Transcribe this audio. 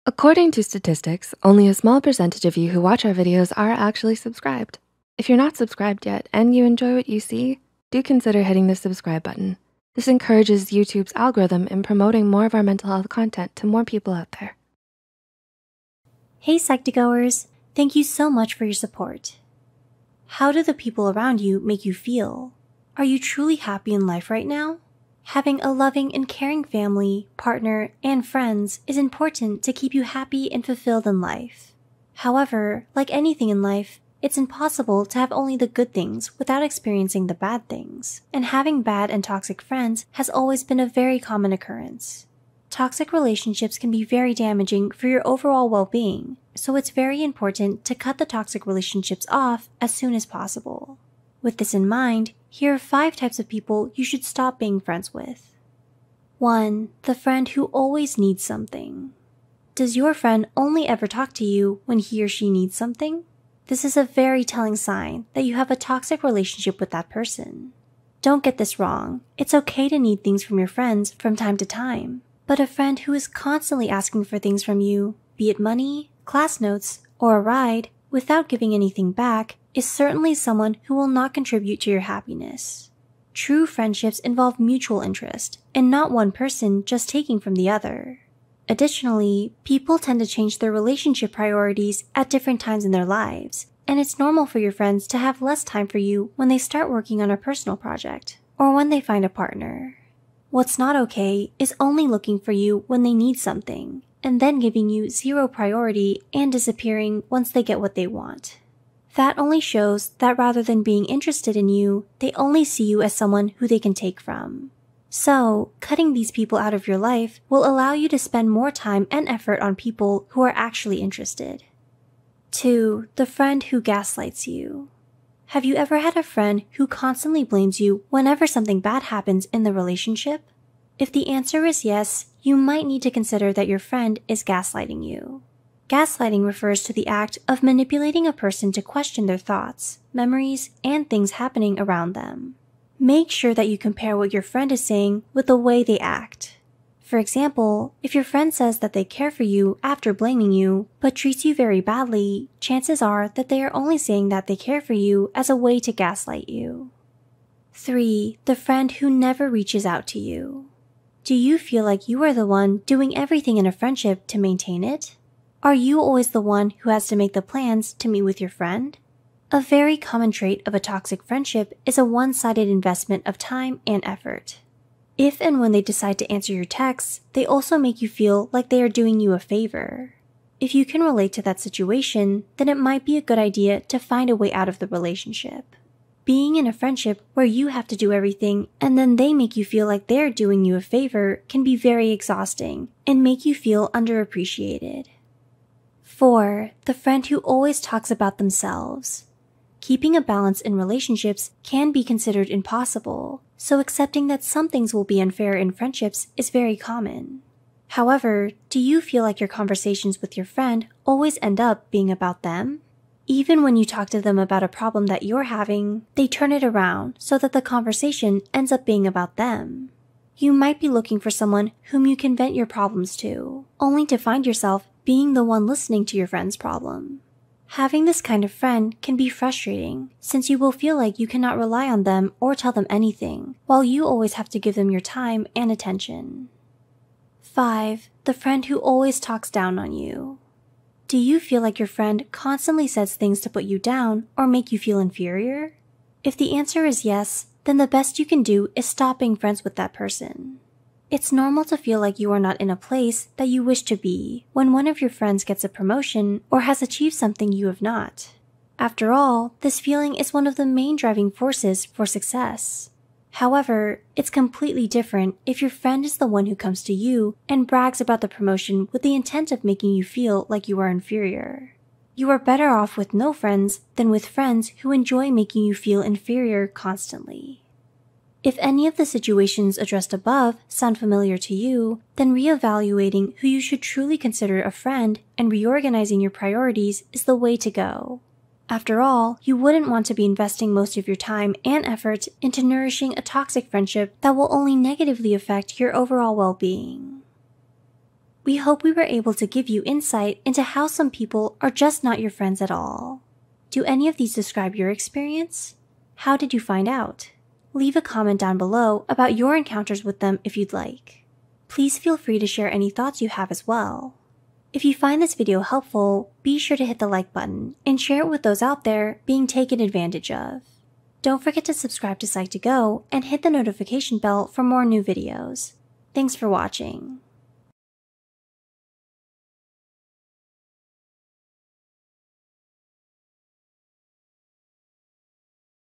According to statistics, only a small percentage of you who watch our videos are actually subscribed. If you're not subscribed yet and you enjoy what you see, do consider hitting the subscribe button. This encourages YouTube's algorithm in promoting more of our mental health content to more people out there. Hey Psych2Goers, thank you so much for your support. How do the people around you make you feel? Are you truly happy in life right now? Having a loving and caring family, partner, and friends is important to keep you happy and fulfilled in life. However, like anything in life, it's impossible to have only the good things without experiencing the bad things, and having bad and toxic friends has always been a very common occurrence. Toxic relationships can be very damaging for your overall well-being, so it's very important to cut the toxic relationships off as soon as possible. With this in mind, here are 5 types of people you should stop being friends with. 1. The friend who always needs something. Does your friend only ever talk to you when he or she needs something? This is a very telling sign that you have a toxic relationship with that person. Don't get this wrong, it's okay to need things from your friends from time to time, but a friend who is constantly asking for things from you, be it money, class notes, or a ride, without giving anything back, is certainly someone who will not contribute to your happiness. True friendships involve mutual interest, and not one person just taking from the other. Additionally, people tend to change their relationship priorities at different times in their lives, and it's normal for your friends to have less time for you when they start working on a personal project, or when they find a partner. What's not okay is only looking for you when they need something, and then giving you 0 priority and disappearing once they get what they want. That only shows that rather than being interested in you, they only see you as someone who they can take from. So, cutting these people out of your life will allow you to spend more time and effort on people who are actually interested. 2. The friend who gaslights you. Have you ever had a friend who constantly blames you whenever something bad happens in the relationship? If the answer is yes, you might need to consider that your friend is gaslighting you. Gaslighting refers to the act of manipulating a person to question their thoughts, memories, and things happening around them. Make sure that you compare what your friend is saying with the way they act. For example, if your friend says that they care for you after blaming you, but treats you very badly, chances are that they are only saying that they care for you as a way to gaslight you. 3. The friend who never reaches out to you. Do you feel like you are the one doing everything in a friendship to maintain it? Are you always the one who has to make the plans to meet with your friend? A very common trait of a toxic friendship is a one-sided investment of time and effort. If and when they decide to answer your texts, they also make you feel like they are doing you a favor. If you can relate to that situation, then it might be a good idea to find a way out of the relationship. Being in a friendship where you have to do everything and then they make you feel like they're doing you a favor can be very exhausting and make you feel underappreciated. 4. The friend who always talks about themselves. Keeping a balance in relationships can be considered impossible, so accepting that some things will be unfair in friendships is very common. However, do you feel like your conversations with your friend always end up being about them? Even when you talk to them about a problem that you're having, they turn it around so that the conversation ends up being about them. You might be looking for someone whom you can vent your problems to, only to find yourself being the one listening to your friend's problem. Having this kind of friend can be frustrating, since you will feel like you cannot rely on them or tell them anything, while you always have to give them your time and attention. 5. The friend who always talks down on you. Do you feel like your friend constantly says things to put you down or make you feel inferior? If the answer is yes, then the best you can do is stop being friends with that person. It's normal to feel like you are not in a place that you wish to be when one of your friends gets a promotion or has achieved something you have not. After all, this feeling is one of the main driving forces for success. However, it's completely different if your friend is the one who comes to you and brags about the promotion with the intent of making you feel like you are inferior. You are better off with no friends than with friends who enjoy making you feel inferior constantly. If any of the situations addressed above sound familiar to you, then reevaluating who you should truly consider a friend and reorganizing your priorities is the way to go. After all, you wouldn't want to be investing most of your time and effort into nourishing a toxic friendship that will only negatively affect your overall well-being. We hope we were able to give you insight into how some people are just not your friends at all. Do any of these describe your experience? How did you find out? Leave a comment down below about your encounters with them if you'd like. Please feel free to share any thoughts you have as well. If you find this video helpful, be sure to hit the like button and share it with those out there being taken advantage of. Don't forget to subscribe to Psych2Go and hit the notification bell for more new videos. Thanks for watching.